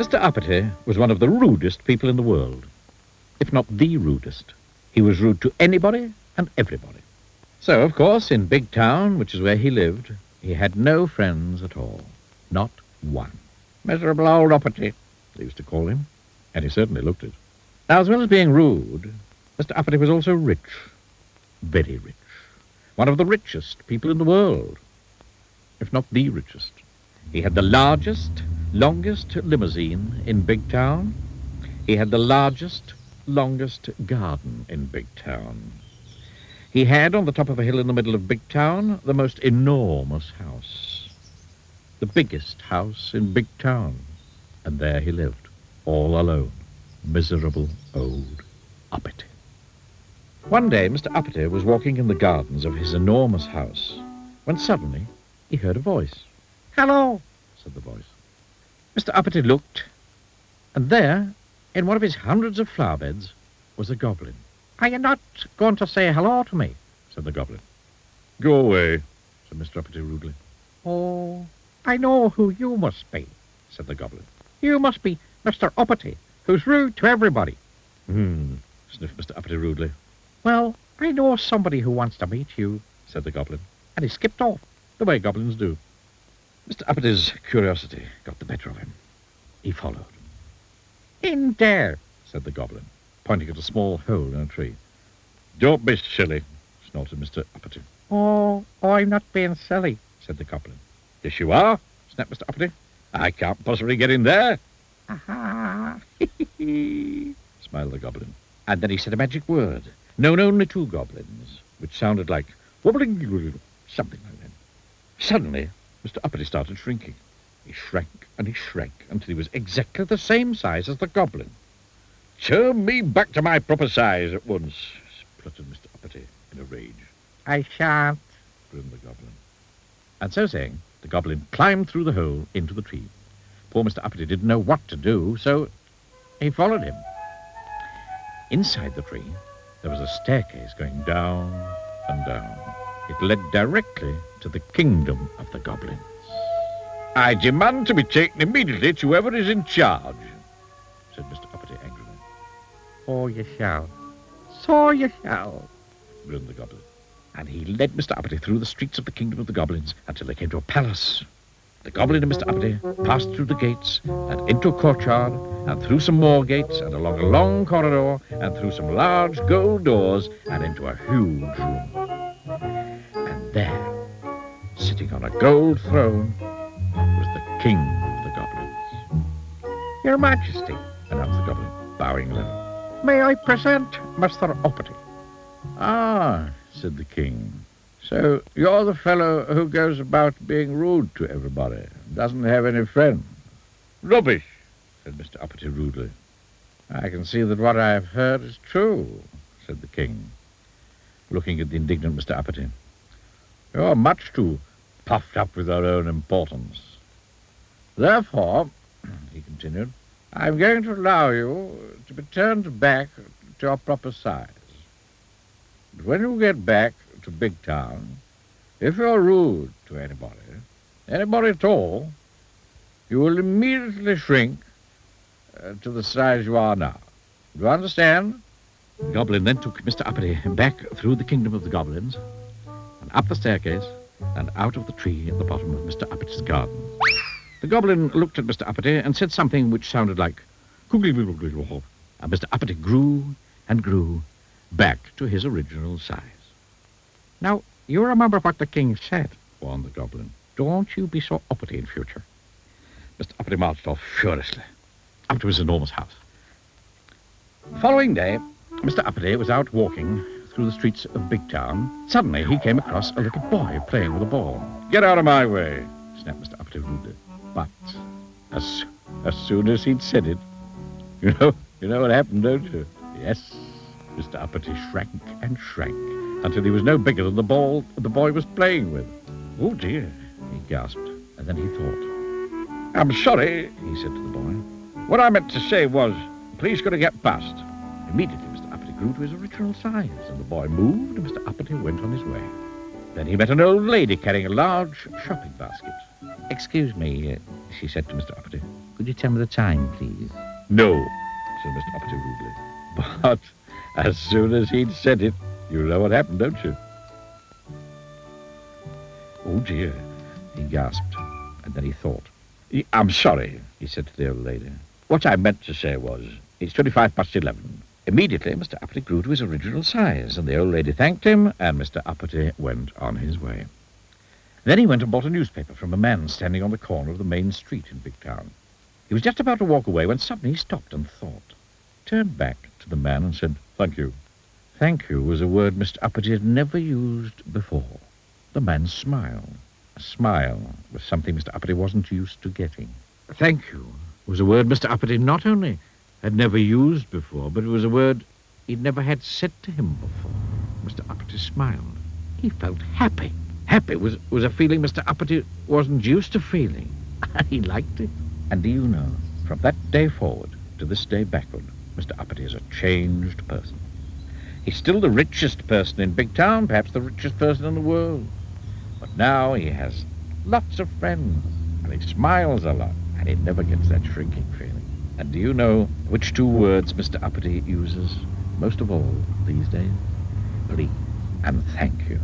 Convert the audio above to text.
Mr. Uppity was one of the rudest people in the world, if not the rudest. He was rude to anybody and everybody. So, of course, in Big Town, which is where he lived, he had no friends at all. Not one. Miserable old Uppity, they used to call him, and he certainly looked it. Now, as well as being rude, Mr. Uppity was also rich. Very rich. One of the richest people in the world, if not the richest. He had the largest, longest limousine in Big Town. He had the largest, longest garden in Big Town. He had, on the top of a hill in the middle of Big Town, the most enormous house. The biggest house in Big Town. And there he lived, all alone. Miserable old Uppity. One day, Mr. Uppity was walking in the gardens of his enormous house, when suddenly he heard a voice. "Hello," said the voice. Mr. Uppity looked, and there, in one of his hundreds of flower beds, was a goblin. "Are you not going to say hello to me?" said the goblin. "Go away," said Mr. Uppity rudely. "Oh, I know who you must be," said the goblin. "You must be Mr. Uppity, who's rude to everybody." Sniffed Mr. Uppity rudely. "Well, I know somebody who wants to meet you," said the goblin, and he skipped off, the way goblins do. Mr. Uppity's curiosity got the better of him. He followed. "In there," said the goblin, pointing at a small hole in a tree. "Don't be silly," snorted Mr. Uppity. Oh, I'm not being silly," said the goblin. "Yes, you are," snapped Mr. Uppity. "I can't possibly get in there." "Aha! smiled the goblin. And then he said a magic word, known only to goblins, which sounded like wobbling, something like that. Suddenly, Mr. Uppity started shrinking. He shrank and he shrank until he was exactly the same size as the goblin. "Turn me back to my proper size at once," spluttered Mr. Uppity in a rage. "I shan't," grinned the goblin. And so saying, the goblin climbed through the hole into the tree. Poor Mr. Uppity didn't know what to do, so he followed him. Inside the tree, there was a staircase going down and down. It led directly to the kingdom of the goblins. "I demand to be taken immediately to whoever is in charge," said Mr. Uppity angrily. "Oh, you shall. So you shall," grinned the goblin. And he led Mr. Uppity through the streets of the kingdom of the goblins until they came to a palace. The goblin and Mr. Uppity passed through the gates and into a courtyard and through some more gates and along a long corridor and through some large gold doors and into a huge room. And there, sitting on a gold throne, was the king of the goblins. "Your Majesty," announced the goblin, bowing low, "may I present Mr. Uppity?" "Ah," said the king. "So you're the fellow who goes about being rude to everybody, doesn't have any friends." "Rubbish," said Mr. Uppity rudely. "I can see that what I have heard is true," said the king, looking at the indignant Mr. Uppity. "You're much too puffed up with your own importance. Therefore," he continued, "I'm going to allow you to be turned back to your proper size. But when you get back to Big Town, if you're rude to anybody at all, you will immediately shrink to the size you are now. Do you understand?" The goblin then took Mr. Uppity back through the kingdom of the goblins and up the staircase and out of the tree at the bottom of Mr. Uppity's garden. The goblin looked at Mr. Uppity and said something which sounded like "Googly-googly-googly," and Mr. Uppity grew and grew back to his original size. "Now, you remember what the king said," warned the goblin. "Don't you be so uppity in future." Mr. Uppity marched off furiously up to his enormous house. The following day, Mr. Uppity was out walking through the streets of Big Town. Suddenly, he came across a little boy playing with a ball. "Get out of my way," snapped Mr. Uppity rudely. But as soon as he'd said it, you know what happened, don't you? Yes, Mr. Uppity shrank and shrank until he was no bigger than the ball the boy was playing with. "Oh, dear," he gasped, and then he thought. "I'm sorry," he said to the boy. "What I meant to say was, please could I get past?" Immediately, Mr. Uppity grew to his original size, and the boy moved, and Mr. Uppity went on his way. Then he met an old lady carrying a large shopping basket. "Excuse me," she said to Mr. Uppity. Could you tell me the time, please? No, said Mr. Uppity rudely. But as soon as he'd said it, you know what happened, don't you? Oh, dear, he gasped, and then he thought. I'm sorry, he said to the old lady. What I meant to say was, it's 11:25. Immediately, Mr. Uppity grew to his original size, and the old lady thanked him, and Mr. Uppity went on his way. Then he went and bought a newspaper from a man standing on the corner of the main street in Big Town. He was just about to walk away when suddenly he stopped and thought, turned back to the man and said, "Thank you." Thank you was a word Mr. Uppity had never used before. The man smiled. A smile was something Mr. Uppity wasn't used to getting. Thank you was a word Mr. Uppity not only had never used before, but it was a word he'd never had said to him before. Mr. Uppity smiled. He felt happy. Happy was a feeling Mr. Uppity wasn't used to feeling. He liked it. And do you know, from that day forward to this day backward, Mr. Uppity is a changed person. He's still the richest person in Big Town, perhaps the richest person in the world. But now he has lots of friends, and he smiles a lot, and he never gets that shrinking feeling. And do you know which two words Mr. Uppity uses most of all these days? Please and thank you.